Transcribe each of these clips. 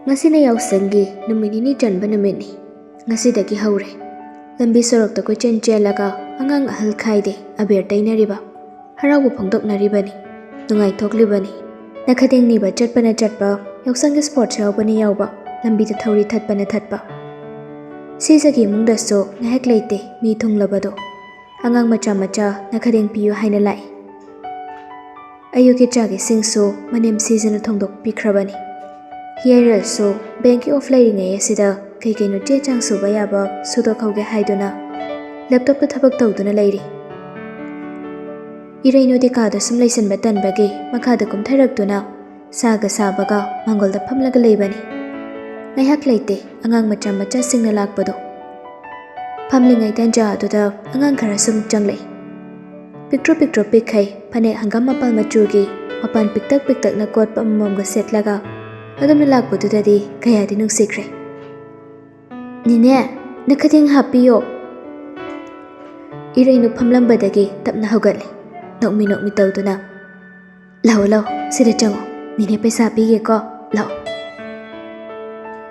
Ngasina yausanggi numit nini chanba numitni. Ngasidagi haure. Lambi sorokta koichan chelaga angang ahal khaide aber tainariba. Harawu phongdoknaribani. Nungai thoklibani. Nakhating niba chatpana chatpa yausanggi sports yaubani yauba. Lambi ta thauri thatpana thatpa. Sisagi mungdaso ngahek leite mi thunglabado. Angang macha macha nakhating piyu haina lai. Ayuki chagi singso manem season thongdok pikrabani. Here also, bank of lighting a sida, Kakino Chang Subayaba, Sudokauge Haiduna, laptop the tabak toduna lady. Ireno de Kada some listen batan bagi, Makadacum Terakduna, Saga Sabaga, Mongol the Pamlaga Labani. Nahak late, Angang Macha sing the lakbado. Pamling I tanja to the Angankarasum jungle. Picture big hay, Pane Hangama Palmachugi, upon picked na court Pammonga set laga. Adam lakpududadi kayadi nung secret. Nine, nakating happy yo. Iray no pamlambadagi tap na hugali. Nokmi tawdo na. Lao, sida chango. Nine paisa pigi ko. Lao.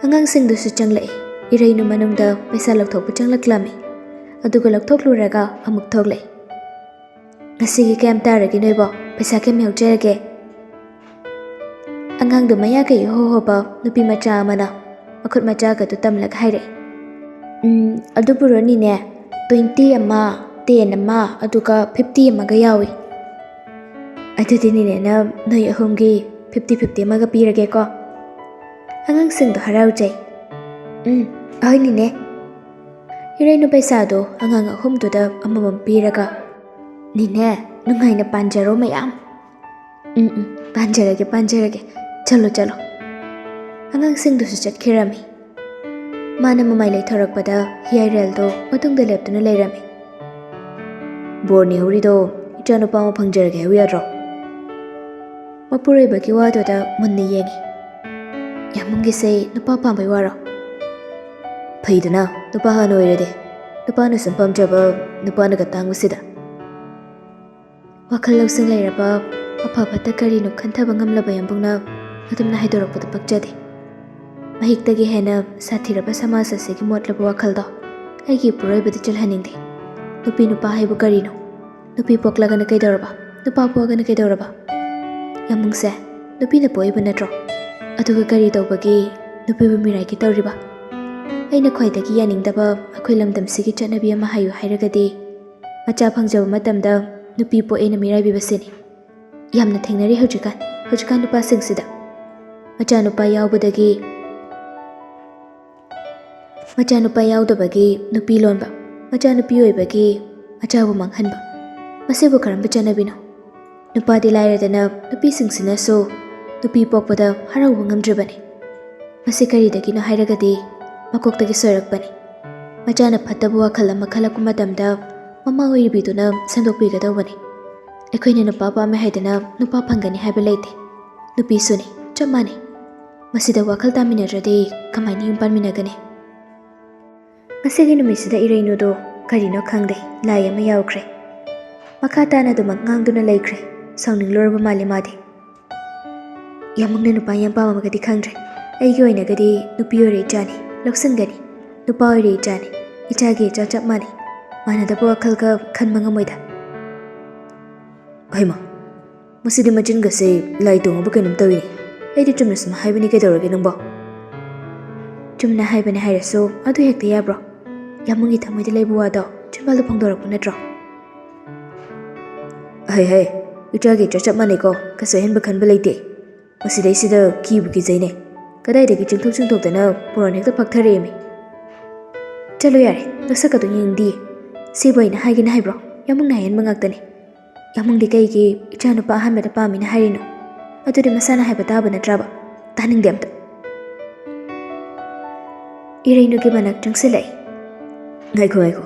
Angang sing do sa changlay. Iray no manong da paisa lagtok pa chang laklami. Adugo lagtok luraga amuk toglay. Ngasigi kem taragi no ibo. Paisa kem yaw jarage. Angang dumaya kayo hohoba nupi macha amana. Makut macha ka to tamlag haire. Aduburo ni ne 20 ama, 10 ama, aduka 50 ama gayawi. Adudi ni ne na noy ahumgi 50-50 ama ga pirage ko. Angang sing do haraw jay. Ahoy ni ne. Hiray no paisado angang ahum do da amamam piraga. Ni ne, nungay na panjaro mayam. Panjarage. Chalo. Angang sing do sa chat kirami. Mana mamay lay thorak pada hiyay reldo matong dalep do na lay rami. Borni huri do ichano pa mo pangjarage huyadro. Mapuray bagi wado da munni yengi. Yamungi say napapambay waro. Paydo na napahano irade. Napano sampam jaba napano katang usida. Wakalaw sing lay raba apapata karino kantabang amlabayang na Atum na haidorak po pagjadi. Mahiktagi hena sathiraba samasa sige motlaba wakaldo. Aigi puroy badi chalhaningdi. Nupi nupa haibu karino. Nupi poklaga na kaidoraba. Nupa puaga na kaidoraba. Yamung se, nupi na po iba na dro. Atuga kari daw bagi, nupi bumiray kita riba. Ay na kwaitagi yaningdaba ako'y lamdam sige chanabi ang mahayo hairagadi. Machapang jawa matamda, nupi po ay namiray bibasini. Yam na tingnari hujukan nupa singsida. Machanupa yaudabagi nupi lonba. Machanupi oibagi machabu manghanba. Masibu karamba chanabino. Nupa dilayradana nupi singsina so nupi pokpada harawu ngamdrabani. Masikari dagi no hairagadi makoktagi soirakbani. Machana phatabu wakhala makhala kumadamda mama oiribiduna sandokpigadaubani. Ekoina nupa pame haidana nupa phangani haiba leite. Nupi suni chamani. Masida wakal taminadradi kamaini yumpanminagani. Ngasigi numisida irayno do karino khangde lai ama yaukre. Makata na dumang ngangduna laikre sawning loraba malimadi. Yamungna nupa yampa mamagadi khangdre. Aigi oinagadi nupi ore chani loksangani. Nupa ore chani ichagi chachap mani. Manadaba wakal ka khanmangamoida. Haima. Masidi majin gase lai tunga bukanum tawini. Aidi chumna sum haibani kaidorage nangbo. Chumna haibani hairaso adu hekta yabro. Yamungi thamoida laibu wado chumbaldo phangdorakpa natro. Hai, ichagi chachap maniko kaso henba khanba leite. Masidai sida kibu kizaine. Kadaidagi chingthokdana puran hekta phakthare. Chalo yare, nasakadu yingdi. Siboina haigina haibro. Yamungna hayan mangaktani. Yamungdi kaigi ichanupa ahameda pamina hairino. Adudi masana haibata natraba. Taning demta. Irayno ki manak changsilay. Ngaiko.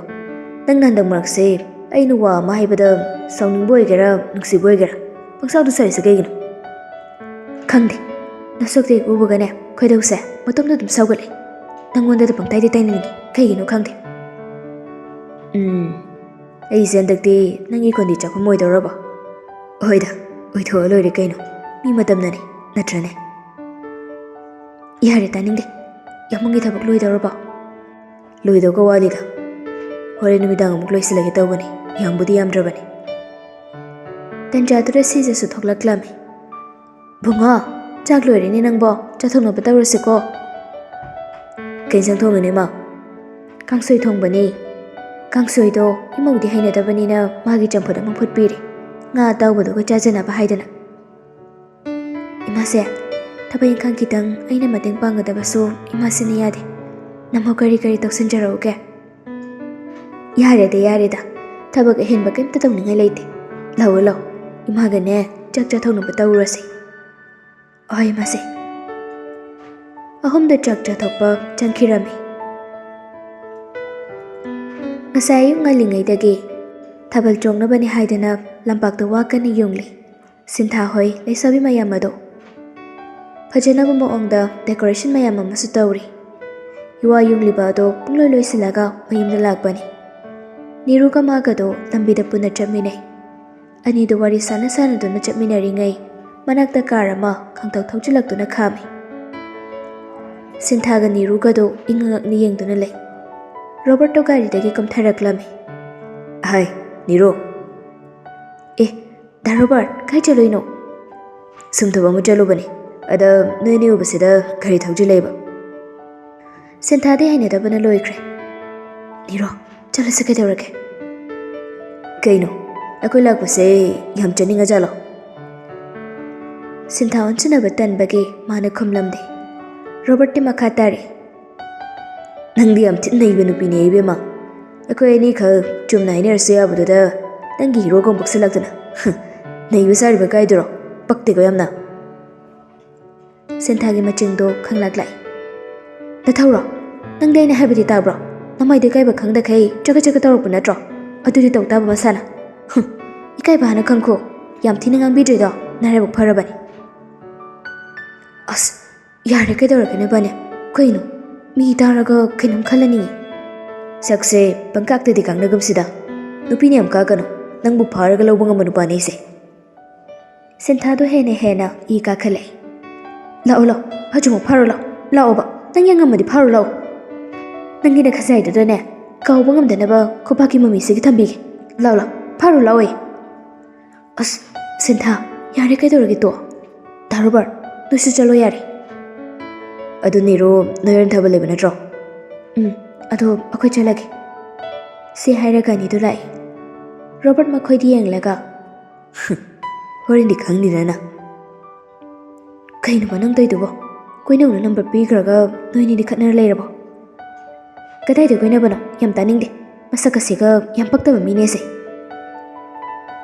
Nang nandang marakse ay nuwa mahaibada sawning boy gara nungsi boy gara. Pangsawdo sari sa kaigino. Khangdi. Nasokte ubagane khoidawse matomda dum sawgalay. Nangonda da pangtay di tayo kaigino khangdi. Ay sendagdi nangi kondi chakwa moy daraba. Oida, oitho aloy re kaino. Mi madam nani, natrane. Yare taningne. Yamangi thabak loidoraba. Loidoga wadida. Hore numidang amuk loisilage tawbani. Yambudi yamdrabani. Tanjadura sijasu thoklaklami. Bunga, chak loirini nangbo. Chathongna batawrasiko. Kainsang thongane ma. Kangsoi thongbani. Kangsoi do imawdi hainadabani na magi champod amang phutpiri. Nga tawbaduga chajanaba haidana. Imase, thabay ingkang kitang aina mateng pangadabaso imasina yade. Namaw kari tawsanjarauge. Yareda. Thabag ahinba kaimta tawningay layte. Law. Imagane, chak chathonaba tawrasi. Oy mase. Ahomda chak chathokpa changkirami. Ngasay yung ngalingay Thabal chongnabani haidana lampakta wakani yungli. Sintha hoy laisabi mayam ado. Phajanaba maongda decoration mayam amasu tawri. Yuwa yungliba ado pungloi loisilaga mayumda lakbani. Niruga magado lambida puna chapminay. Anido wari sana duna chapminaringay manakta karama kangtaw thawjilakduna khami. Sinthaga Niruga do ingangakni yengduna lay. Roberto garidagi kamtharaklami. Ay, Niro. Da Robert, kai chaloino? Sumthaba mu chalubani. Ada noini ubasida gari thawjilayba. Sinthade hainadabana loikre. Niro, chalase kaidawrage. Kaino, akoi lakpase yam chaninga jalo. Sintha onchunaba tanbagi mana khumlamde. Robert ti makha tare. Nangdi yam tinaiba nupini ibema. Akoi ani khal chumna hainarase yabududa nangi hero gong baksalakdana. Naiba sariba kaiduro. Pakte ko yamna. Sinthagi machingdo khanglaklai. Nathawro, nangdi aina haibadi tabro. Namaide kaiba khangda khai chaga tawrokpa natro. Adudi tawtaba masana. Ikaiba hana khangkho. Yam thina ngangbidrido narabuk pharabani. As, yare kaidawrakane bane. Kaino, mi taraga kainam khalani. Sakse pangkaktadi kangnagumsida. Nupini am kakano. Nangbu pharaga lawba ngamba nupani se. Sinthado hena I kakhalai. Lao, hajumo pharo lao ba. Nang yang ngamadi pharo lao. Nangi na khasai do ne. Kauba ngamdanaba khopaki mami se thambigi. Lao, pharo lao e. As, Sintha, yare kaidawrage to. Darobar, nusu chalo yare. Adu Niro noyan thabaleba natro. Ado akoi chalage. Se hairaga ni do lai. Robert makhoidi yenglaga. Horindi khangnirana. Kaino banang taidubo. Koinawna number pigraga noini di khatnar leirabo. Kadai de koinabano yam taningde. Masakasiga yam paktaba mine se.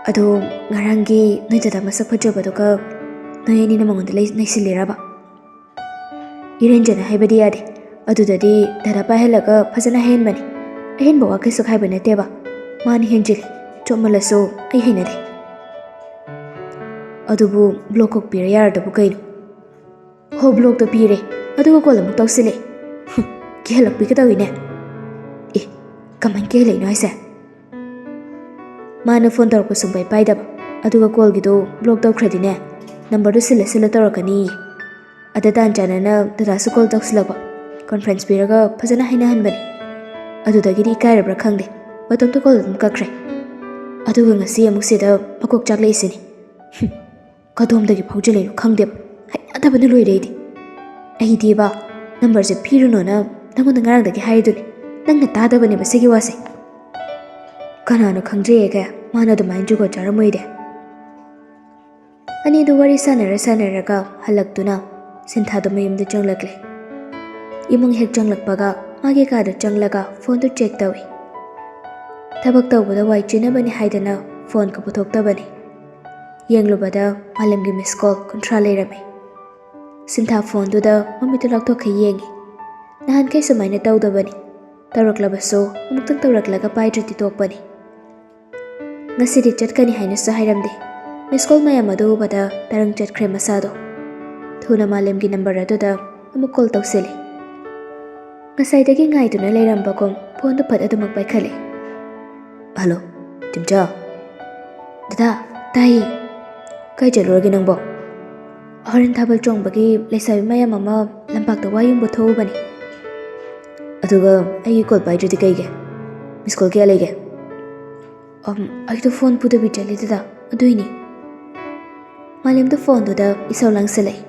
Ado ngarangi noidada masak phajabadoga noyani na mangonda naisiliraba. Irenjana haibadi yade. Adudadi dara pahelaga phajana henbani. Ahenba wakaisak haiba nateba. Mani henjili. Chomalaso ai hainade. Adubu block kok pira yaradabu kaino. Ho block to pire. Aduga kola muk tawsile. Kihalak pikadawine. Kaman kihalay no aisa. Mana phone tawrpa sumbai paidaba. Aduga call gido block tawkhradine. Number do sila tawrakani. Ada tanjana na dadasu call tawsilaba. Conference piraga phajana haina hanbani. Adudagiri ikairabra khangde. Batomto call dum kakre. Aduga ngasi amuksida makok chaklay isini. Kadomdagi phawjilay khangdeb. Hainadabana loiredi. Ahidiba number je piruno na nangonda ngarangdagi haiduni. Nangna tadabani basigi wase. Kanano khangjeyega mana dumain jugo charamoide. Ani du wari sanaraga halaktuna Sinthado mayumda changlakle. Imong hek changlakpaga magi kada changlaga phone to check tawi. Thabak tawbada wai chinabani haidana phone ka puthoktabani. Yenglubada malamgi miss call contra leirami. Sintha phone duda mamitu laktokha yengi. Nahan kai sumaina tawdabani. Tawraklabaso amuktang tawraklaga paidrati tokpani. Ngasidi chatkani haina sa hairamde. Miss call mayam adu bada tarang chatkre masado. Thuna malamgi number aduda amuk call tawsili. Ngasaidagi ngaiduna leirambakong phone to phat adumak paikhale. Hello, Timcha. Dada, tai. Kai jaluragi nangbo. Horen thabal chongbagi laisabi mayam ama ꯂꯝꯄꯥꯛꯇ ꯋꯥ ꯌꯨꯡꯕ ꯊꯣꯛꯎꯕꯅꯤ꯫ ꯑꯗꯨꯒ ꯑꯩꯒꯤ call ꯄꯥꯏꯗ꯭ꯔꯗꯤ ꯀꯩꯒꯤ? ꯃꯤꯁ call ꯀꯌꯥ ꯂꯩꯒꯦ? ꯑꯩꯗꯣ phone ꯄꯨꯗꯕꯤ ꯆꯠꯂꯦ ꯗꯗꯥ, ꯑꯗꯨꯏꯅꯤ꯫ ꯃꯥꯂꯦꯝꯗꯣ ꯐꯣꯟꯗꯨꯗ ꯏꯁꯧ ꯂꯥꯡꯁꯤꯜꯂꯛꯏ꯫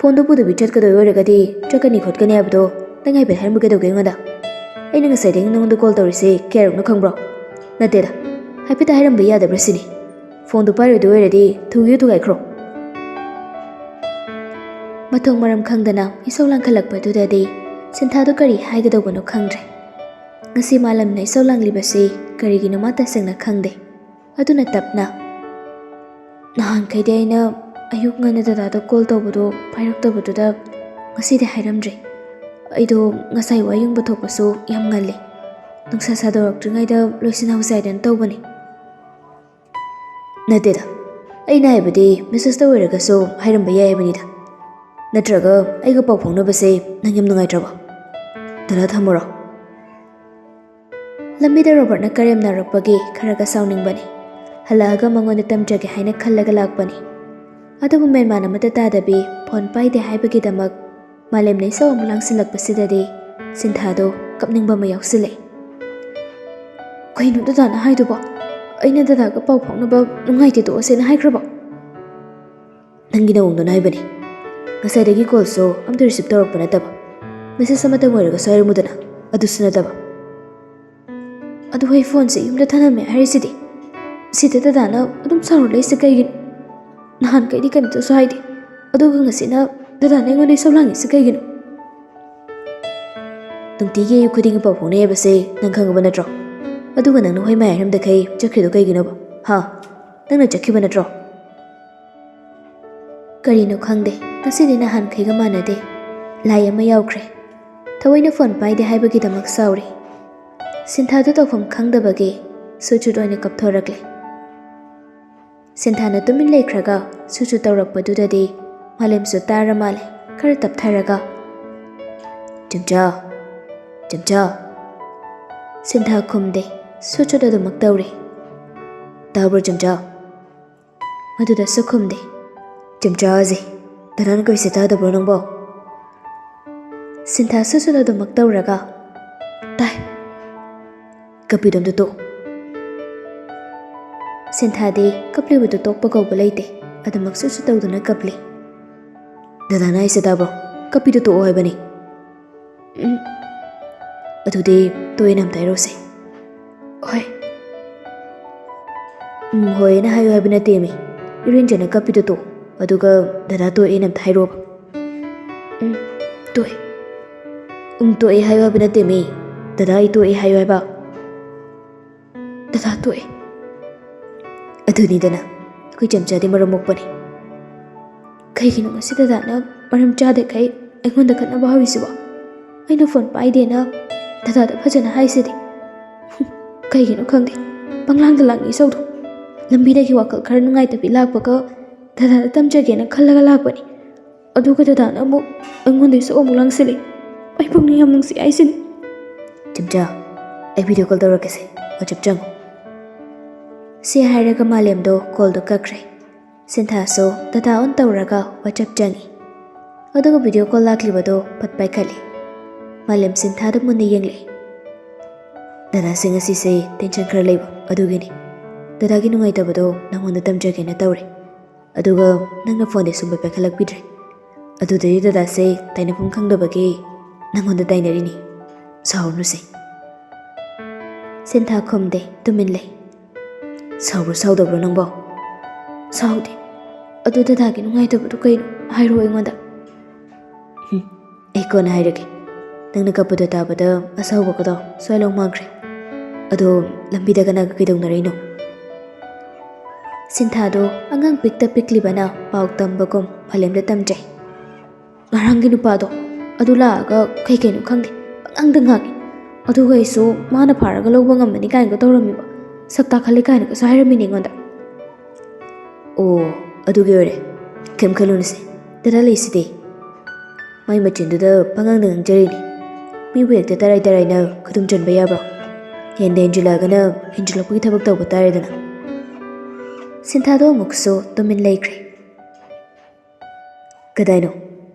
ꯐꯣꯟꯗꯣ ꯄꯨꯗꯕꯤ ꯆꯠꯀꯗꯣꯏ ꯑꯣꯏꯔꯒꯗꯤ ꯆꯠꯀꯅꯤ ꯈꯣꯠꯀꯅꯤ ꯍꯥꯏꯕꯗꯣ ꯇꯉꯥꯏꯐꯗ ꯍꯥꯏꯔꯝꯕ ꯀꯩꯗꯧꯒꯦ ꯑꯩꯉꯣꯟꯗ? ꯑꯩꯅ ꯉꯁꯥꯏꯗꯒꯤ ꯅꯉꯣꯟꯗ ꯀꯣꯜ ꯇꯧꯔꯤꯁꯦ ꯀꯌꯥꯔꯛꯅꯣ ꯈꯪꯕ꯭ꯔꯣ? ꯅꯠꯇꯦꯗ, ꯍꯥꯏꯐꯦꯠꯇ ꯍꯥꯏꯔꯝꯕ ꯌꯥꯗꯕ꯭ꯔꯥ ꯁꯤꯅꯤ꯫ ꯐꯣꯟꯗꯣ ꯄꯥꯏꯔꯣꯏꯗꯣꯏ ꯑꯣꯏꯔꯗꯤ ꯊꯨꯒꯥꯏꯈ꯭ꯔꯣ꯫ ꯃꯊꯣꯡ ꯃꯔꯝ ꯈꯪꯗꯅ ꯏꯁꯧ ꯂꯥꯡꯈꯠꯂꯛꯄꯗꯨꯗꯗꯤ ꯁꯤꯟꯊꯥꯗꯣ ꯀꯔꯤ ꯍꯥꯏꯒꯗꯧꯕꯅꯣ ꯈꯪꯗ꯭ꯔꯦ꯫ ꯉꯁꯤ ꯃꯥꯂꯦꯝꯅ ꯏꯁꯧ ꯂꯥꯡꯂꯤꯕꯁꯤ ꯀꯔꯤꯒꯤꯅꯣ ꯃꯥ ꯇꯁꯦꯡꯅ ꯈꯪꯗꯦ꯫ ꯑꯗꯨꯅ ꯇꯞꯅ, ꯅꯍꯥꯟꯈꯩꯗꯤ ꯑꯩꯅ ꯑꯌꯨꯛ ꯉꯟꯅ ꯗꯗꯥꯗ ꯀꯣꯜ ꯇꯧꯕꯗꯣ ꯄꯥꯏꯔꯛꯇꯕꯗꯨꯗ ꯉꯁꯤꯗꯤ ꯍꯥꯏꯔꯝꯗ꯭ꯔꯦ꯫ ꯑꯩꯗꯣ ꯉꯁꯥꯏ ꯋꯥ ꯌꯨꯡꯕ ꯊꯣꯛꯄꯁꯨ ꯌꯥꯝ ꯉꯜꯂꯤ꯫ ꯅꯨꯡꯁꯥ ꯁꯥꯗꯣꯔꯛꯇ꯭ꯔꯤꯉꯩꯗ ꯂꯣꯏꯁꯤꯟꯍꯧꯁꯦ ꯍꯥꯏꯗꯅ ꯇꯧꯕꯅꯤ꯫ ꯅꯠꯇꯦꯗ, ꯑꯩꯅ ꯍꯥꯏꯕꯗꯤ ꯃꯦꯁꯦꯖꯇ ꯑꯣꯏꯔꯒꯁꯨ ꯍꯥꯏꯔꯝꯕ ꯌꯥꯏ ꯍꯥꯏꯕꯅꯤꯗ꯫ ꯅꯠꯇ꯭ꯔꯒ ꯑꯩꯒ ꯄꯥꯎ ꯐꯥꯎꯅꯕꯁꯦ ꯅꯪ ꯌꯥꯝ ꯅꯨꯡꯉꯥꯏꯇ꯭ꯔꯕꯣ? ꯗꯗꯥ ꯊꯝꯃꯨꯔꯣ꯫ ꯂꯝꯕꯤꯗ ꯔꯣꯕꯔꯠꯅ ꯀꯔꯦꯝꯅꯔꯛꯄꯒꯤ ꯈꯔꯒ ꯁꯥꯎꯅꯤꯡꯕꯅꯤ꯫ ꯍꯜꯂꯛꯑꯒ ꯃꯉꯣꯟꯗ ꯇꯝꯖꯒꯦ ꯍꯥꯏꯅ ꯈꯜꯂꯒ ꯂꯥꯛꯄꯅꯤ꯫ ꯑꯗꯨꯕꯨ ꯃꯦꯟꯃꯥꯟ ꯑꯃꯠꯇ ꯇꯥꯗꯕꯤ ꯐꯣꯟ ꯄꯥꯏꯗꯦ ꯍꯥꯏꯕꯒꯤꯗꯃꯛ ꯃꯥꯂꯦꯝꯅ ꯏꯁꯧ ꯑꯃꯨꯛ ꯂꯥꯡꯁꯤꯜꯂꯛꯄꯁꯤꯗꯗꯤ ꯁꯤꯟꯊꯥꯗꯣ ꯀꯞꯅꯤꯡꯕ ꯑꯃ ꯌꯥꯎꯁꯤꯜꯂꯛꯏ꯫ ꯀꯩꯅꯣ ꯗꯗꯥꯅ ꯍꯥꯏꯗꯨꯕꯣ? ꯑꯩꯅ ꯗꯗꯥꯒ ꯄꯥꯎ ꯐꯥꯎꯅꯕ ꯅꯨꯡꯉꯥꯏꯇꯦ ꯇꯣꯛꯑꯁꯦꯅ ꯍꯥꯏꯈ꯭ꯔꯕꯣ? ꯅꯪꯒꯤ ꯅꯑꯣꯡꯗꯨꯅ ꯍꯥꯏꯕꯅꯤ꯫ ꯉꯁꯥꯏꯗꯒꯤ ꯀꯣꯜꯁꯨ ꯑꯝꯇ ꯔꯤꯁꯤꯞ ꯇꯧꯔꯛꯄ ꯅꯠꯇꯕ, ꯃꯦꯁꯦꯖ ꯑꯃꯇꯪ ꯑꯣꯏꯔꯒꯁꯨ ꯍꯥꯏꯔꯝꯃꯨꯗꯅ, ꯑꯗꯨꯁꯨ ꯅꯠꯇꯕ꯫ ꯑꯗꯨ ꯑꯩ ꯐꯣꯟꯁꯦ ꯌꯨꯝꯗ ꯊꯅꯝꯃꯦ ꯍꯥꯏꯔꯤꯁꯤꯗꯤ, ꯁꯤꯗ ꯗꯗꯥꯅ ꯑꯗꯨꯝ ꯁꯥꯎꯔ ꯂꯩꯁꯦ ꯀꯩꯒꯤꯅꯣ? ꯅꯍꯥꯟꯈꯩꯗꯤ ꯀꯩꯝꯇꯁꯨ ꯍꯥꯏꯗꯦ, ꯑꯗꯨꯒ ꯉꯁꯤꯅ ꯗꯗꯥꯅ ꯑꯩꯉꯣꯟꯗ ꯏꯁꯧ ꯂꯥꯡꯉꯤꯁꯦ ꯀꯩꯒꯤꯅꯣ? ꯅꯨꯡꯇꯤꯒꯤ ꯑꯌꯨꯛ ꯈꯨꯗꯤꯡꯒꯤ ꯄꯥꯎ ꯐꯥꯎꯅꯩ ꯍꯥꯏꯕꯁꯦ ꯅꯪ ꯈꯪꯉꯕ ꯅꯠꯇ꯭ꯔꯣ? ꯑꯗꯨꯒ ꯅꯪꯅ ꯍꯣꯏ ꯃꯥꯏ ꯍꯥꯏꯔꯝꯗꯈꯩ ꯆꯠꯈ꯭ꯔꯤꯗꯣ ꯀꯩꯒꯤꯅꯣꯕ? ꯅꯪꯅ ꯆꯠꯈꯤꯕ ꯅꯠꯇ꯭ꯔꯣ? ꯀꯔꯤꯅꯣ ꯈꯪꯗꯦ, ꯉꯁꯤꯗꯤ ꯅꯍꯥꯟꯈꯩꯒ ꯃꯥꯟꯅꯗꯦ꯫ ꯂꯥꯏ ꯑꯃ ꯌꯥꯎꯈ꯭ꯔꯦ꯫ ꯊꯑꯣꯏꯅ ꯐꯣꯟ ꯄꯥꯏꯗꯦ ꯍꯥꯏꯕꯒꯤꯗꯃꯛ ꯁꯥꯎꯔꯤ꯫ ꯁꯤꯟꯊꯥꯗꯣ ꯇꯧꯐꯝ ꯈꯪꯗꯕꯒꯤ ꯁꯨꯠ ꯑꯣꯏꯅ ꯀꯞꯊꯣꯔꯛꯂꯦ꯫ ꯁꯤꯟꯊꯥꯅ ꯇꯨꯃꯤꯟ ꯂꯩꯈ꯭ꯔꯒ ꯁꯨꯠ ꯇꯧꯔꯛꯄꯗꯨꯗꯗꯤ ꯃꯥꯂꯦꯝꯁꯨ ꯇꯥꯔ ꯃꯥꯜꯂꯦ ꯈꯔ ꯇꯞꯊꯔꯒ, ꯆꯝꯆꯥ, ꯆꯝꯆꯥ꯫ ꯁꯤꯟꯊꯥ ꯈꯨꯝꯗꯦ, ꯁꯨꯠ ꯑꯗꯨꯃꯛ ꯇꯧꯔꯤ꯫ ꯇꯥꯕ꯭ꯔꯣ ꯆꯝꯆꯥ? ꯃꯗꯨꯗꯁꯨ ꯈꯨꯝꯗꯦ꯫ ꯆꯝꯆꯥꯁꯦ, ꯗꯗꯥꯅ ꯀꯧꯏꯁꯦ ꯇꯥꯗꯕ꯭ꯔꯣ ꯅꯪꯕꯣ? ꯁꯤꯟꯊꯥ ꯁꯨꯠ ꯑꯗꯨꯃꯛ ꯇꯧꯔꯒ, ꯇꯥꯏ꯫ ꯀꯞꯄꯤꯗꯣ ꯑꯝꯇ ꯇꯣꯛꯑꯣ꯫ ꯁꯤꯟꯊꯥꯗꯤ ꯀꯞꯂꯤꯕꯗꯨ ꯇꯣꯛꯄ ꯀꯧꯕ ꯂꯩꯇꯦ, ꯑꯗꯨꯃꯛ ꯁꯨꯠ ꯇꯧꯗꯨꯅ ꯀꯞꯂꯤ꯫ ꯗꯗꯥꯅ ꯍꯥꯏꯁꯦ ꯇꯥꯕ꯭ꯔꯣ? ꯀꯞꯄꯤꯗꯣ ꯇꯣꯛꯑꯣ ꯍꯥꯏꯕꯅꯤ꯫ ꯑꯗꯨꯗꯤ ꯇꯣꯛꯑꯦꯅ ꯑꯝꯇ ꯍꯥꯏꯔꯣꯁꯦ꯫ ꯍꯣꯏ꯫ ꯍꯣꯏꯅ ꯍꯥꯏꯌꯣ ꯍꯥꯏꯕ ꯅꯠꯇꯦꯃꯤ, ꯏꯔꯦꯟꯖꯅ ꯀꯞꯄꯤꯗꯣ ꯇꯣꯛꯑꯣ, ꯑꯗꯨꯒ ꯗꯗꯥ ꯇꯣꯛꯑꯦꯅ ꯑꯝꯇ ꯍꯥꯏꯔꯣꯕ꯫ ꯇꯣꯛꯑꯦ꯫ ꯇꯣꯛꯑꯦ ꯍꯥꯏꯌꯣ ꯍꯥꯏꯕ ꯅꯠꯇꯦꯃꯤ, ꯗꯗꯥ ꯑꯩ ꯇꯣꯛꯑꯦ ꯍꯥꯏꯌꯣ ꯍꯥꯏꯕ꯫ ꯗꯗꯥ ꯇꯣꯛꯑꯦ꯫ ꯑꯗꯨꯅꯤꯗꯅ, ꯑꯩꯈꯣꯏ ꯆꯝꯆꯥꯗꯤ ꯃꯔꯝ ꯃꯣꯛꯄꯅꯤ꯫ ꯀꯩꯒꯤꯅꯣ ꯉꯁꯤ ꯗꯗꯥꯅ ꯃꯔꯝ ꯆꯥꯗꯈꯩ ꯑꯩꯉꯣꯟꯗ ꯈꯠꯅꯕ ꯍꯧꯔꯤꯁꯤꯕꯣ? ꯑꯩꯅ ꯐꯣꯟ ꯄꯥꯏꯗꯦꯅ ꯗꯗꯥꯗ ꯐꯖꯅ ꯍꯥꯏꯁꯤꯗꯤ꯫ ꯀꯩꯒꯤꯅോ ꯈꯪꯗꯦ, ꯄꯪꯂꯥꯡꯗ ꯂꯥꯡꯉꯤ ꯏꯁꯧꯗꯣ꯫ ꯂꯝꯕꯤꯗꯒꯤ ꯋꯥꯈꯜ ꯈꯔ ꯅꯨꯡꯉꯥꯏꯇꯕꯤ ꯂꯥꯛꯄꯒ ꯗꯗꯥꯗ ꯇꯝꯖꯒꯦꯅ ꯈꯜꯂꯒ ꯂꯥꯛꯄꯅꯤ, ꯑꯗꯨꯒ ꯗꯗꯥꯅ ꯑꯃꯨꯛ ꯑꯩꯉꯣꯟꯗ ꯏꯁꯧ ꯑꯃꯨꯛ ꯂꯥꯡꯁꯤꯜꯂꯤ꯫ ꯑꯩ ꯄꯨꯛꯅꯤꯡ ꯌꯥꯝ ꯅꯨꯡꯁꯤ ꯍꯥꯏꯁꯤꯅꯤ꯫ ꯆꯝꯆꯥ, ꯑꯩ ꯚꯤꯗꯤꯑꯣ ꯀꯣꯜ ꯇꯧꯔꯛꯀꯦꯁꯦ, ꯋꯥꯆꯞ ꯆꯪꯉꯣ꯫ ꯁꯤ ꯍꯥꯏꯔꯒ ꯃꯥꯂꯦꯝꯗꯣ ꯀꯣꯜꯗꯣ ꯀꯛꯈ꯭ꯔꯦ꯫ ꯁꯤꯟꯊꯥꯁꯨ ꯗꯇꯥ ꯑꯣꯟ ꯇꯧꯔꯒ ꯋꯥꯆꯞ ꯆꯪꯉꯤ꯫ ꯑꯗꯨꯒ ꯚꯤꯗꯤꯑꯣ ꯀꯣꯜ ꯂꯥꯛꯂꯤꯕꯗꯣ ꯐꯠ ꯄꯥꯏꯈꯠꯂꯤ꯫ ꯃꯥꯂꯦꯝ ꯁꯤꯟꯊꯥꯗ ꯃꯨꯟꯅ ꯌꯦꯡꯂꯛꯏ꯫ ꯗꯗꯥꯁꯦ ꯉꯁꯤꯁꯦ ꯇꯦꯟꯁꯟ ꯈꯔ ꯂꯩꯕ, ꯑꯗꯨꯒꯤꯅꯤ꯫ ꯗꯗꯥꯒꯤ ꯅꯨꯡꯉꯥꯏꯇꯕꯗꯣ ꯅꯪꯉꯣꯟꯗ ꯇꯝꯖꯒꯦꯅ ꯇꯧꯔꯦ, ꯑꯗꯨꯒ ꯅꯪꯅ ꯐꯣꯟꯗꯤ ꯁꯨꯡꯄꯥꯏ ꯄꯥꯏꯈꯠꯂꯛꯄꯤꯗ꯭ꯔꯦ꯫ ꯑꯗꯨꯗꯗꯤ ꯗꯗꯥꯁꯦ ꯇꯥꯏꯅꯐꯝ ꯈꯪꯗꯕꯒꯤ ꯅꯪꯉꯣꯟꯗ ꯇꯥꯏꯅꯔꯤꯅꯤ, ꯁꯥꯎꯔꯅꯨꯁꯦ꯫ ꯁꯤꯟꯊꯥ ꯈꯨꯝꯗꯦ, ꯇꯨꯃꯤꯟ ꯂꯩ꯫ ꯁꯥꯎꯕ꯭ꯔꯣ ꯁꯥꯎꯗꯕ꯭ꯔꯣ ꯅꯪꯕꯣ? ꯁꯥꯎꯗꯦ꯫ ꯑꯗꯨ ꯗꯗꯥꯒꯤ ꯅꯨꯡꯉꯥꯏꯇꯕꯗꯣ ꯀꯩꯅꯣ ꯍꯥꯏꯔꯣ ꯑꯩꯉꯣꯟꯗ꯫ ꯑꯩ ꯀꯣꯟꯅ ꯍꯥꯏꯔꯒꯦ꯫ ꯅꯪꯅ ꯀꯞꯄꯗꯣ ꯇꯥꯕꯗ ꯑꯁꯥꯎꯕꯒꯗꯣ ꯁ꯭ꯋꯥꯏ ꯃꯥꯡꯈ꯭ꯔꯦ꯫ ꯑꯗꯣ ꯂꯝꯕꯤꯗ ꯀꯅꯥꯒ ꯀꯩꯗꯧꯅꯔꯛꯏꯅꯣ? ꯁꯤꯟꯊꯥꯗꯣ ꯑꯉꯥꯡ ꯄꯤꯛꯇ ꯄꯤꯛꯂꯤꯕꯅ ꯄꯥꯎ ꯇꯝꯕꯒꯨꯝ ꯃꯥꯂꯦꯝꯗ ꯇꯝꯖꯩ꯫ ꯉꯔꯥꯡꯒꯤ ꯅꯨꯄꯥꯗꯣ ꯑꯗꯨ ꯂꯥꯛꯑꯒ ꯀꯩꯅꯣ ꯈꯪꯗꯦ ꯄꯪꯉꯥꯡꯗ ꯉꯥꯡꯉꯤ, ꯑꯗꯨꯒ ꯑꯩꯁꯨ ꯃꯥꯅ ꯐꯥꯔꯒ ꯂꯧꯕ ꯉꯝꯃꯅꯤ ꯀꯥꯏꯅꯒ ꯇꯧꯔꯝꯃꯤꯕ, ꯁꯛ ꯇꯥꯈꯠꯂꯦ ꯀꯥꯏꯅꯒꯁꯨ ꯍꯥꯏꯔꯝꯃꯤꯅꯦ ꯑꯩꯉꯣꯟꯗ꯫ ꯑꯣ, ꯑꯗꯨꯒꯤ ꯑꯣꯏꯔꯦ꯫ ꯀꯩꯝ ꯈꯜꯂꯨꯅꯨꯁꯦ, ꯗꯗꯥ ꯂꯩꯁꯤꯗꯤ꯫ ꯃꯥꯏ ꯃꯆꯤꯟꯗꯨꯗ ꯄꯪꯉꯥꯡꯗ ꯉꯥꯡꯖꯔꯤꯅꯤ꯫ ꯃꯤꯕꯨ ꯍꯦꯛꯇ ꯇꯔꯥꯏ ꯇꯔꯥꯏꯅ ꯈꯨꯗꯨꯝ ꯆꯟꯕ ꯌꯥꯕ꯭ꯔꯣ? ꯍꯦꯟꯖꯤꯜꯂꯛꯑꯒꯅ ꯍꯦꯟꯖꯤꯜꯂꯛꯄꯒꯤ ꯊꯕꯛ ꯇꯧꯕ ꯇꯥꯔꯦꯗꯅ꯫ ꯁꯤꯟꯊꯥꯗꯣ ꯑꯃꯨꯛꯁꯨ ꯇꯨꯃꯤꯟ ꯂꯩꯈ꯭ꯔꯦ꯫ ꯀꯗꯥꯏꯅꯣ?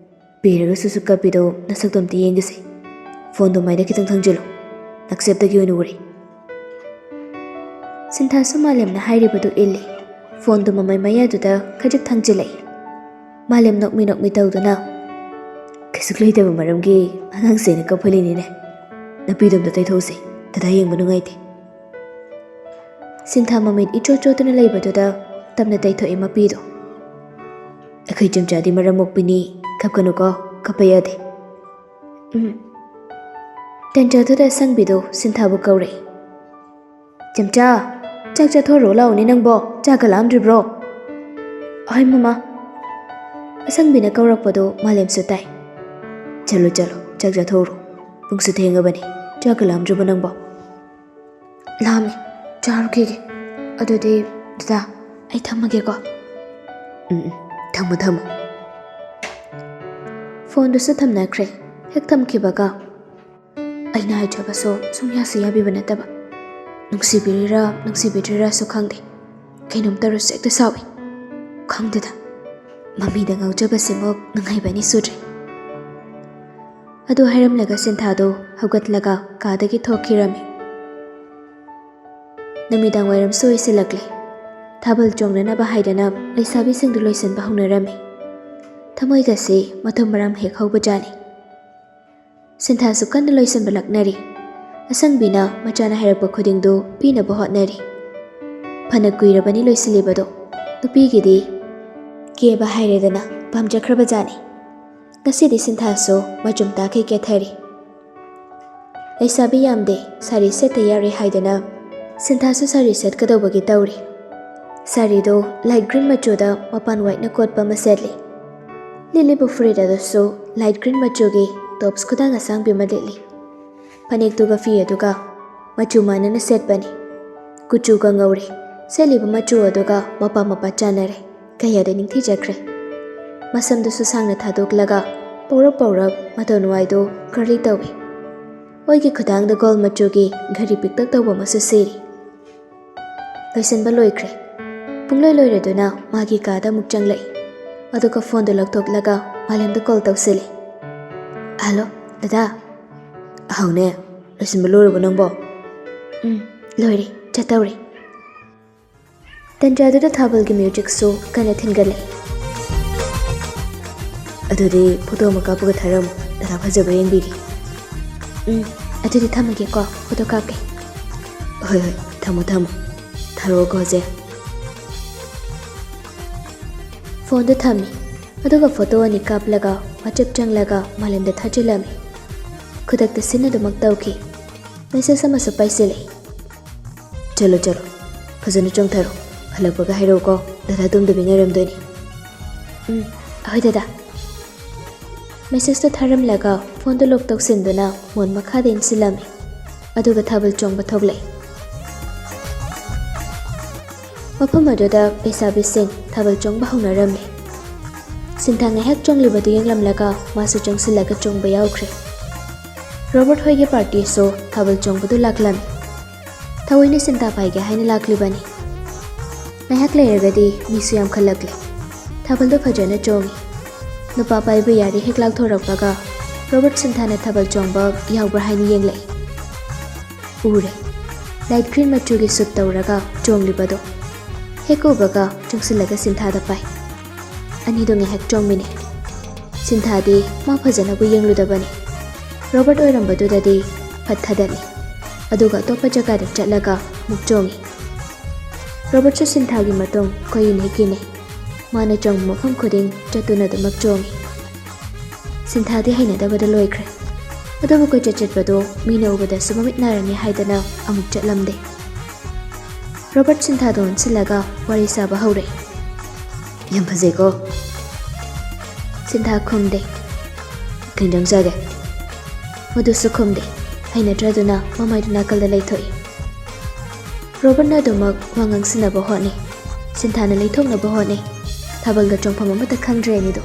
ꯄꯤꯔꯒꯁꯨ ꯁꯨꯛꯀꯞꯄꯤꯗꯣ ꯅꯁꯛꯇꯣ ꯑꯝꯇ ꯌꯦꯡꯒꯦꯁꯦ ꯐꯣꯟꯗꯣ ꯃꯥꯏꯗ ꯈꯤꯇꯪ ꯊꯥꯡꯖꯤꯜꯂꯨ ꯅꯛꯁꯦꯞꯇꯒꯤ ꯑꯣꯏꯅ ꯎꯔꯦ ꯁꯤꯟꯊꯥꯁꯨ ꯃꯥꯂꯦꯝꯅ ꯍꯥꯏꯔꯤꯕꯗꯨ ꯏꯜꯂꯤ ꯐꯣꯟꯗꯣ ꯃꯃꯩ ꯃꯌꯥꯗꯨꯗ ꯈꯖꯤꯛ ꯊꯥꯡꯖꯤꯜꯂꯛꯏ ꯃꯥꯂꯦꯝ ꯅꯣꯛꯃꯤ ꯅꯣꯛꯃꯤ ꯇꯧꯗꯨꯅ ꯀꯩꯁꯨ ꯂꯩꯇꯕ ꯃꯔꯝꯒꯤ ꯑꯉꯥꯡꯁꯦꯅ ꯀꯞꯍꯜꯂꯤꯅꯤꯅꯦ ꯅꯨꯄꯤꯗꯣ ꯑꯝꯇ ꯇꯩꯊꯣꯛꯎꯁꯦ ꯗꯗꯥ ꯌꯦꯡꯕ ꯅꯨꯡꯉꯥꯏꯇꯦ ꯁꯤꯟꯊꯥ ꯃꯃꯤꯠ ꯏꯆꯣꯠ ꯆꯣꯠꯇꯨꯅ ꯂꯩꯕꯗꯨꯗ ꯇꯞꯅ ꯇꯩꯊꯣꯛꯏ ꯃꯄꯤꯗꯣ ꯑꯩꯈꯣꯏ ꯆꯝꯆꯥꯗꯤ ꯃꯔꯝ ꯃꯣꯛꯄꯤꯅꯤ ꯀꯞꯀꯅꯨꯀꯣ ꯀꯞꯄ ꯌꯥꯗꯦ ꯇꯟꯖꯥꯗꯨꯗ ꯑꯁꯪꯕꯤꯗꯣ ꯁꯤꯟꯊꯥꯕꯨ ꯀꯧꯔꯛꯏ ꯆꯝꯆꯥ ꯆꯥꯛ ꯆꯥꯊꯣꯔꯣ ꯂꯥꯛꯑꯣꯅꯦ ꯅꯪꯕꯣ ꯆꯥꯛꯀ ꯂꯥꯝꯗ꯭ꯔꯤꯕ꯭ꯔꯣ ꯑꯍꯣꯏ ꯃꯃꯥ ꯑꯁꯪꯕꯤꯅ ꯀꯧꯔꯛꯄꯗꯣ ꯃꯥꯂꯦꯝꯁꯨ ꯇꯥꯏ ꯆꯠꯂꯣ ꯆꯠꯂꯣ ꯆꯥꯛ ꯆꯥꯊꯣꯛꯎꯔꯣ ꯄꯨꯡꯁꯨ ꯊꯦꯡꯉꯕꯅꯤ ꯆꯥꯛꯀ ꯂꯥꯝꯗ꯭ꯔꯤꯕꯣ ꯅꯪꯕꯣ ꯂꯥꯝꯃꯦ ꯆꯥꯔꯨꯈꯤꯒꯦ ꯑꯗꯨꯗꯤ ꯗꯗꯥ ꯑꯩ ꯊꯝꯃꯒꯦꯀꯣ ꯊꯝꯃꯣ ꯊꯝꯃꯣ ꯐꯣꯟꯗꯨꯁꯨ ꯊꯝꯅꯈ꯭ꯔꯦ ꯍꯦꯛ ꯊꯝꯈꯤꯕꯒ ꯑꯩꯅ ꯍꯥꯏꯖꯕꯁꯨ ꯁꯨꯡꯌꯥꯁꯨ ꯌꯥꯕꯤꯕ ꯅꯠꯇꯕ ꯅꯨꯡꯁꯤꯕꯤꯔꯤꯔꯥ ꯅꯨꯡꯁꯤꯕꯤꯗ꯭ꯔꯤꯔꯥꯁꯨ ꯈꯪꯗꯦ ꯀꯩꯅꯣꯝ ꯇꯧꯔꯁꯨ ꯍꯦꯛꯇ ꯁꯥꯎꯏ ꯈꯪꯗꯦꯗ ꯃꯃꯤꯗ ꯉꯥꯎꯖꯕꯁꯤꯃꯨꯛ ꯅꯨꯡꯉꯥꯏꯕ ꯑꯅꯤ ꯁꯨꯗ꯭ꯔꯦ ꯑꯗꯨ ꯍꯥꯏꯔꯝꯂꯒ ꯁꯤꯟꯊꯥꯗꯣ ꯍꯧꯒꯠꯂꯒ ꯀꯥꯗꯒꯤ ꯊꯣꯛꯈꯤꯔꯝꯃꯤ ꯅꯨꯃꯤꯗꯥꯡ ꯋꯥꯏꯔꯝꯁꯨ ꯑꯣꯏꯁꯤꯜꯂꯛꯂꯦ ꯊꯥꯕꯜ ꯆꯣꯡꯅꯅꯕ ꯍꯥꯏꯗꯅ ꯂꯩꯁꯥꯕꯤꯁꯤꯡꯗꯨ ꯂꯣꯏꯁꯤꯟꯕ ꯍꯧꯅꯔꯝꯃꯤ ꯊꯃꯣꯏꯒꯁꯤ ꯃꯊꯨꯝ ꯃꯔꯥꯝ ꯍꯦꯛ ꯍꯧꯕꯖꯥꯠꯅꯤ ꯁꯤꯟꯊꯥꯁꯨ ꯀꯟꯅ ꯂꯣꯏꯁꯤꯟꯕ ꯂꯛꯅꯔꯤ ꯑꯁꯪꯕꯤꯅ ꯃꯆꯥꯅ ꯍꯥꯏꯔꯛꯄ ꯈꯨꯗꯤꯡꯗꯨ ꯄꯤꯅꯕ ꯍꯣꯠꯅꯔꯤ ꯐꯅ ꯀꯨꯏꯔꯕꯅꯤ ꯂꯣꯏꯁꯤꯜꯂꯤꯕꯗꯣ ꯅꯨꯄꯤꯒꯤꯗꯤ ꯀꯦꯕ ꯍꯥꯏꯔꯦꯗꯅ ꯄꯥꯝꯖꯈ꯭ꯔꯕꯖꯥꯠꯅꯤ ꯉꯁꯤꯗꯤ ꯁꯤꯟꯊꯥꯁꯨ ꯃꯆꯨꯝ ꯇꯥꯈꯩ ꯀꯦꯊꯔꯤ ꯂꯩꯁꯥꯕꯤ ꯌꯥꯝꯗꯦ ꯁꯥꯔꯤ ꯁꯦꯠꯇ ꯌꯥꯔꯦ ꯍꯥꯏꯗꯅ ꯁꯤꯟꯊꯥꯁꯨ ꯁꯥꯔꯤ ꯁꯦꯠꯀꯗꯧꯕꯒꯤ ꯇꯧꯔꯤ ꯁꯥꯔꯤꯗꯣ ꯂꯥꯏꯠ ꯒ꯭ꯔꯤꯟ ꯃꯆꯨꯗ ꯃꯄꯥꯟ ꯋꯥꯏꯠꯅ ꯀꯣꯠꯄ ꯑꯃ ꯁꯦꯠꯂꯤ ꯂꯤꯠꯂꯤꯕ ꯐꯨꯔꯤꯠ ꯑꯗꯨꯁꯨ ꯂꯥꯏꯠ ꯒ꯭ꯔꯤꯟ ꯃꯆꯨꯒꯤ ꯇꯣꯞꯁ ꯈꯨꯗꯥꯡ ꯑꯁꯥꯡꯕꯤ ꯑꯃ ꯂꯤꯠꯂꯤ ꯐꯅꯦꯛꯇꯨꯒ ꯐꯤ ꯑꯗꯨꯒ ꯃꯆꯨ ꯃꯥꯟꯅꯅ ꯁꯦꯠꯄꯅꯤ ꯀꯨꯆꯨꯒ ꯉꯧꯔꯦ ꯁꯦꯠꯂꯤꯕ ꯃꯆꯨ ꯑꯗꯨꯒ ꯃꯄꯥ ꯃꯄꯥ ꯆꯥꯟꯅꯔꯦ ꯀꯌꯥꯗ ꯅꯤꯡꯊꯤꯖꯈ꯭ꯔꯦ ꯃꯁꯝꯗꯨꯁꯨ ꯁꯥꯡꯅ ꯊꯥꯗꯣꯛꯂꯒ ꯄꯧꯔꯞ ꯄꯧꯔꯞ ꯃꯇꯣꯟꯋꯥꯏꯗꯣ ꯀꯔꯂꯤ ꯇꯧꯏ ꯃꯣꯏꯒꯤ ꯈꯨꯗꯥꯡꯗ ꯒꯣꯜ ꯃꯆꯨꯒꯤ ꯘꯔꯤ ꯄꯤꯛꯇꯛ ꯇꯧꯕ ꯑꯃꯁꯨ ꯁꯤꯔꯤ ꯂꯣꯏꯁꯤꯟꯕ ꯂꯣꯏꯈ꯭ꯔꯦ ꯄꯨꯡꯂꯣꯏ ꯂꯣꯏꯔꯗꯨꯅ ꯃꯥꯒꯤ ꯀꯥꯗ ꯑꯃꯨꯛ ꯆꯪꯂꯛꯏ ꯑꯗꯨꯒ ꯐꯣꯟꯗꯣ ꯂꯧꯊꯣꯛꯂꯒ ꯃꯥꯂꯦꯝꯗ ꯀꯣꯜ ꯇꯧꯁꯤꯜꯂꯤ ꯍꯜꯂꯣ ꯗꯗꯥ ꯑꯍꯧꯅꯦ ꯂꯣꯏꯁꯤꯟꯕ ꯂꯣꯏꯔꯕꯣ ꯅꯪꯕꯣ ꯂꯣꯏꯔꯦ ꯆꯠꯇꯧꯔꯦ ꯇꯟꯖꯥꯗꯨꯗ ꯊꯥꯕꯜꯒꯤ ꯃ꯭ꯌꯨꯖꯤꯛꯁꯨ ꯀꯟꯅ ꯊꯤꯟꯒꯠꯂꯛꯏ ꯑꯗꯨꯗꯤ ꯐꯣꯇꯣ ꯑꯃ ꯀꯥꯞꯄꯒ ꯊꯥꯔꯝꯃꯨ ꯗꯗꯥ ꯐꯖꯕ ꯌꯦꯡꯕꯤꯒꯦ ꯑꯗꯨꯗꯤ ꯊꯝꯃꯒꯦꯀꯣ ꯐꯣꯇꯣ ꯀꯥꯞꯀꯦ ꯍꯣꯏ ꯍꯣꯏ ꯊꯝꯃꯣ ꯊꯝꯃꯣ ꯊꯥꯔꯛꯑꯣꯀꯣ ꯍꯧꯖꯤꯛ ꯐꯣꯟꯗꯣ ꯊꯝꯃꯤ ꯑꯗꯨꯒ ꯐꯣꯇꯣ ꯑꯅꯤ ꯀꯥꯞꯂꯒ ꯋꯥꯆꯞ ꯆꯪꯂꯒ ꯃꯥꯂꯦꯝꯗ ꯊꯥꯖꯤꯜꯂꯝꯃꯤ ꯈꯨꯗꯛꯇ ꯁꯤꯟꯅꯗꯨꯃꯛ ꯇꯧꯈꯤ ꯃꯦꯁꯦꯖ ꯑꯃꯁꯨ ꯄꯥꯏꯁꯤꯜꯂꯛꯏ ꯆꯠꯂꯣ ꯆꯠꯂꯣ ꯐꯖꯅ ꯆꯣꯡꯊꯔꯣ ꯍꯜꯂꯛꯄꯒ ꯍꯥꯏꯔꯛꯎꯀꯣ ꯗꯗꯥ ꯇꯨꯝꯗꯕꯤ ꯉꯥꯏꯔꯝꯗꯣꯏꯅꯤ ꯑꯍꯣꯏ ꯗꯗꯥ ꯃꯦꯁꯦꯖꯇꯣ ꯊꯥꯔꯝꯂꯒ ꯐꯣꯟꯗꯣ ꯂꯣꯛ ꯇꯧꯁꯤꯟꯗꯨꯅ ꯃꯣꯟ ꯃꯈꯥꯗ ꯏꯟꯁꯤꯜꯂꯝꯃꯤ ꯑꯗꯨꯒ ꯊꯥꯕꯜ ꯆꯣꯡꯕ ꯊꯣꯛꯂꯛꯏ ꯃꯐꯝ ꯑꯗꯨꯗ ꯂꯩꯁꯥꯕꯤꯁꯤꯡ ꯊꯥꯕꯜ ꯆꯣꯡꯕ ꯍꯧꯅꯔꯝꯃꯤ ꯁꯤꯟꯊꯥ ꯉꯥꯏꯍꯥꯛ ꯆꯣꯡꯂꯤꯕꯗꯨ ꯌꯦꯡꯂꯝꯂꯒ ꯃꯥꯁꯨ ꯆꯪꯁꯤꯜꯂꯒ ꯆꯣꯡꯕ ꯌꯥꯎꯈ꯭ꯔꯦ ꯔꯣꯕꯔꯠ ꯍꯣꯏꯒꯤ ꯄꯥꯔꯇꯤꯁꯨ ꯊꯥꯕꯜ ꯆꯣꯡꯕꯗꯨ ꯂꯥꯛꯂꯝꯃꯤ ꯊꯑꯣꯏꯅ ꯁꯤꯟꯊꯥ ꯄꯥꯏꯒꯦ ꯍꯥꯏꯅ ꯂꯥꯛꯂꯤꯕꯅꯤ ꯉꯥꯏꯍꯥꯛ ꯂꯩꯔꯒꯗꯤ ꯃꯤꯁꯨ ꯌꯥꯝꯈꯠꯂꯛꯂꯦ ꯊꯥꯕꯜꯗꯣ ꯐꯖꯅ ꯆꯣꯡꯉꯤ ꯅꯨꯄꯥ ꯄꯥꯏꯕ ꯌꯥꯔꯤ ꯍꯦꯛ ꯂꯥꯛꯊꯣꯔꯛꯄꯒ ꯔꯣꯕꯔꯠ ꯁꯤꯟꯊꯥꯅ ꯊꯥꯕꯜ ꯆꯣꯡꯕ ꯌꯥꯎꯕ꯭ꯔꯥ ꯍꯥꯏꯅ ꯌꯦꯡꯂꯛꯏ ꯎꯔꯦ ꯂꯥꯏꯠ ꯒ꯭ꯔꯤꯟ ꯃꯆꯨꯒꯤ ꯁꯨꯠ ꯇꯧꯔꯒ ꯆꯣꯡꯂꯤꯕꯗꯣ ꯍꯦꯛ ꯎꯕꯒ ꯆꯣꯡꯁꯤꯜꯂꯒ ꯁꯤꯟꯊꯥꯗ ꯄꯥꯏ ꯑꯅꯤꯗꯣ ꯉꯥꯏꯍꯥꯛ ꯆꯣꯡꯃꯤꯟꯅꯩ ꯁꯤꯟꯊꯥꯗꯤ ꯃꯥ ꯐꯖꯅꯕꯨ ꯌꯦꯡꯂꯨꯗꯕꯅꯤ ꯔꯣꯕꯔꯠ ꯑꯣꯏꯔꯝꯕꯗꯨꯗꯗꯤ ꯐꯠ ꯊꯥꯗꯠꯂꯤ ꯑꯗꯨꯒ ꯑꯇꯣꯞꯄ ꯖꯒꯥꯗ ꯆꯠꯂꯒ ꯑꯃꯨꯛ ꯆꯣꯡꯉꯤ ꯔꯣꯕꯔꯠꯁꯨ ꯁꯤꯟꯊꯥꯒꯤ ꯃꯇꯨꯡ ꯀꯣꯏꯏꯟ ꯍꯦꯛ ꯏꯟꯅꯩ ꯃꯥꯅ ꯆꯣꯡꯕ ꯃꯐꯝ ꯈꯨꯗꯤꯡ ꯆꯠꯇꯨꯅ ꯑꯗꯨꯃꯛ ꯆꯣꯡꯉꯤ ꯁꯤꯟꯊꯥꯗꯤ ꯍꯩꯅꯗꯕꯗ ꯂꯣꯏꯈ꯭ꯔꯦ ꯑꯗꯨꯕꯨ ꯀꯣꯏꯆꯠ ꯆꯠꯄꯗꯣ ꯃꯤꯅ ꯎꯕꯗꯁꯨ ꯃꯃꯤꯠ ꯅꯥꯔꯅꯤ ꯍꯥꯏꯗꯅ ꯑꯃꯨꯛ ꯆꯠꯂꯝꯗꯦ ꯔꯣꯕꯔꯠ ꯁꯤꯟꯊꯥꯗꯣ ꯑꯣꯟꯁꯤꯜꯂꯒ ꯋꯥꯔꯤ ꯁꯥꯕ ꯍꯧꯔꯛꯏ ꯌꯥꯝ ꯐꯖꯩꯀꯣ ꯁꯤꯟꯊꯥ ꯈꯨꯝꯗꯦ ꯀꯩ ꯏꯟꯖꯥꯡ ꯆꯥꯒꯦ ꯃꯗꯨꯁꯨ ꯈꯨꯝꯗꯦ ꯍꯩꯅꯗ꯭ꯔꯗꯨꯅ ꯃꯃꯥꯏꯗꯨ ꯅꯥꯀꯜꯗ ꯂꯩꯊꯣꯛꯏ ꯔꯣꯕꯔꯠꯅ ꯑꯗꯨꯃꯛ ꯋꯥ ꯉꯥꯡꯁꯤꯟꯅꯕ ꯍꯣꯠꯅꯩ ꯁꯤꯟꯊꯥꯅ ꯂꯩꯊꯣꯛꯅꯕ ꯍꯣꯠꯅꯩ ꯊꯥꯕꯜꯒ ꯆꯣꯡꯐꯝ ꯑꯃꯠꯇ ꯈꯪꯗ꯭ꯔꯦ ꯑꯅꯤꯗꯣ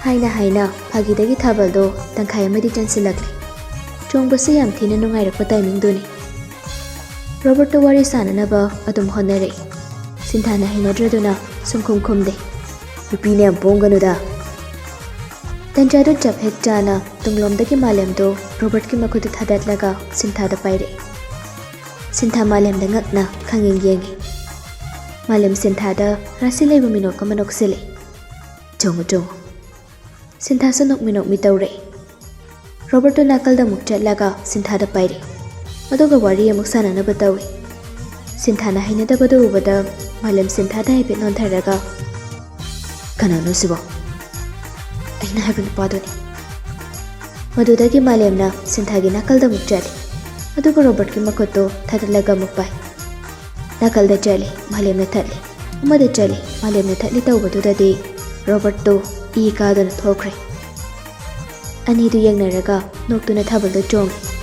ꯍꯥꯏꯅ ꯍꯥꯏꯅ ꯐꯥꯒꯤꯗꯒꯤ ꯊꯥꯕꯜꯗꯣ ꯇꯪꯈꯥꯏ ꯑꯃꯗꯤ ꯆꯟꯁꯤꯜꯂꯛꯂꯦ ꯆꯣꯡꯕꯁꯨ ꯌꯥꯝ ꯊꯤꯅ ꯅꯨꯡꯉꯥꯏꯔꯛꯄ ꯇꯥꯏꯃꯤꯡꯗꯨꯅꯤ ꯔꯣꯕꯔꯠꯇꯣ ꯋꯥꯔꯤ ꯁꯥꯟꯅꯅꯕ ꯑꯗꯨꯝ ꯍꯣꯠꯅꯔꯛꯏ ꯁꯤꯟꯊꯥꯅ ꯍꯩꯅꯗ꯭ꯔꯗꯨꯅ ꯁꯨꯡꯈꯨꯝ ꯈꯨꯝꯗꯦ ꯅꯨꯄꯤꯅ ꯌꯥꯝ ꯄꯣꯡꯒꯅꯨꯗ ꯇꯟꯖꯥꯗꯨ ꯆꯞ ꯍꯦꯛ ꯆꯥꯅ ꯇꯨꯡꯂꯣꯝꯗꯒꯤ ꯃꯥꯂꯦꯝꯗꯣ ꯔꯣꯕꯔꯠꯀꯤ ꯃꯈꯨꯠꯇ ꯊꯥꯗꯠꯂꯒ ꯁꯤꯟꯊꯥꯗ ꯄꯥꯏꯔꯛꯏ꯫ ꯁꯤꯟꯊꯥ ꯃꯥꯂꯦꯝꯗ ꯉꯛꯅ ꯈꯪꯌꯦꯡ ꯌꯦꯡꯉꯤ꯫ ꯃꯥꯂꯦꯝ ꯁꯤꯟꯊꯥꯗ ꯔꯥꯁꯤ ꯂꯩꯕ ꯃꯤꯅꯣꯛ ꯑꯃ ꯅꯣꯛꯁꯤꯜꯂꯤ꯫ ꯆꯣꯡꯉꯨ ꯆꯣꯡꯉꯨ꯫ ꯁꯤꯟꯊꯥꯁꯨ ꯅꯣꯛꯃꯤ ꯅꯣꯛꯃꯤ ꯇꯧꯔꯛꯏ꯫ ꯔꯣꯕꯔꯠꯇꯨ ꯅꯥꯀꯜꯗ ꯑꯃꯨꯛ ꯆꯠꯂꯒ ꯁꯤꯟꯊꯥꯗ ꯄꯥꯏꯔꯛꯏ꯫ ꯑꯗꯨꯒ ꯋꯥꯔꯤ ꯑꯃꯨꯛ ꯁꯥꯟꯅꯅꯕ ꯇꯧꯏ꯫ ꯁꯤꯟꯊꯥꯅ ꯍꯩꯅꯗꯕꯗꯨ ꯎꯕꯗ ꯃꯥꯂꯦꯝ ꯁꯤꯟꯊꯥꯗ ꯍꯥꯏꯐꯦꯠ ꯅꯣꯟꯊꯔꯒ ꯀꯅꯥꯅꯣ ꯁꯤꯕꯣ? ꯑꯩꯅ ꯍꯥꯏꯕ ꯅꯨꯄꯥꯗꯨꯅꯤ꯫ ꯃꯗꯨꯗꯒꯤ ꯃꯥꯂꯦꯝꯅ ꯁꯤꯟꯊꯥꯒꯤ ꯅꯥꯀꯜꯗ ꯑꯃꯨꯛ ꯆꯠꯂꯤ꯫ ꯑꯗꯨꯒ ꯔꯣꯕꯔꯠꯀꯤ ꯃꯈꯨꯠꯇꯣ ꯊꯥꯗꯠꯂꯒ ꯑꯃꯨꯛ ꯄꯥꯏ꯫ ꯅꯥꯀꯜꯗ ꯆꯠꯂꯤ, ꯃꯥꯂꯦꯝꯅ ꯊꯠꯂꯤ꯫ ꯑꯃꯗ ꯆꯠꯂꯤ, ꯃꯥꯂꯦꯝꯅ ꯊꯠꯂꯤ ꯇꯧꯕꯗꯨꯗꯗꯤ ꯔꯣꯕꯔꯠꯇꯣ ꯏ ꯀꯥꯗꯨꯅ ꯊꯣꯛꯈ꯭ꯔꯦ꯫ ꯑꯅꯤꯗꯨ ꯌꯦꯡꯅꯔꯒ ꯅꯣꯛꯇꯨꯅ ꯊꯥꯕꯜꯗ ꯆꯣꯡꯉꯤ꯫